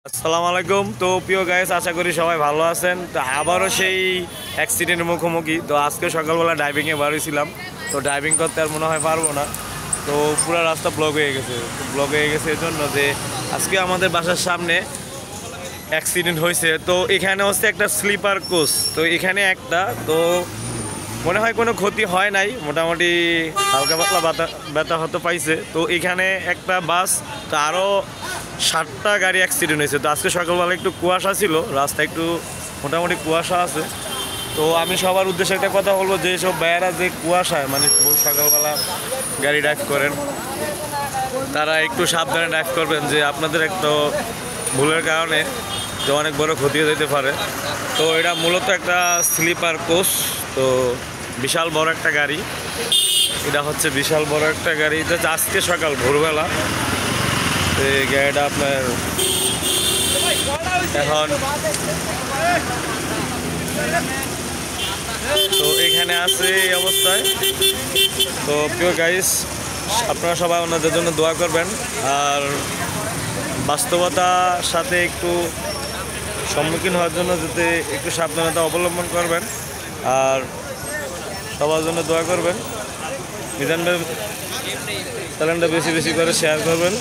আসসালামু আলাইকুম। তো প্রিয় গাইস, আশা করি সবাই ভালো আছেন। তো আবারও সেই অ্যাক্সিডেন্টের মুখোমুখি। তো আজকে সকালবেলা ড্রাইভিংয়ে বেরোছিলাম, তো ড্রাইভিং করতে আর মনে হয় পারবো না। তো পুরো রাস্তা ব্লক হয়ে গেছে। ব্লক হয়ে গেছে এই জন্য যে আজকে আমাদের বাসার সামনে অ্যাক্সিডেন্ট হয়েছে। তো এখানে হচ্ছে একটা স্লিপার কোচ, তো এখানে একটা তো মনে হয় কোনো ক্ষতি হয় নাই, মোটামুটি হালকা পাতলা ব্যথা হতে পাইছে। তো এখানে একটা বাস, তো আরও 7টা গাড়ি অ্যাক্সিডেন্ট হয়েছে। তো আজকে সকালবেলা একটু কুয়াশা ছিল, রাস্তায় একটু মোটামুটি কুয়াশা আছে। তো আমি সবার উদ্দেশ্যে একটা কথা বলবো, যে সব ভাইয়েরা যে কুয়াশায় মানে সকালবেলা গাড়ি ড্রাইভ করেন, তারা একটু সাবধানে ড্রাইভ করবেন, যে আপনাদের একটা ভুলের কারণে যে অনেক বড় ক্ষতি হয়ে যেতে পারে। তো এটা মূলত একটা স্লিপার কোচ, তো বিশাল বড় একটা গাড়ি। এটা হচ্ছে বিশাল বড় একটা গাড়ি, এটা আজকে সকাল ভোরবেলা। তো এই গাড়িটা আপনার এখন তো এখানে আছে এই অবস্থায়। তো প্রিয় গাইস, আপনারা সবাই ওনাদের জন্য দোয়া করবেন, আর বাস্তবতার সাথে একটু সম্মুখীন হওয়ার জন্য যাতে একটু সাবধানতা অবলম্বন করবেন, আর সবার জন্য দোয়া করবেন। মিজান ভাই চ্যানেলটা বেশি বেশি করে শেয়ার করবেন।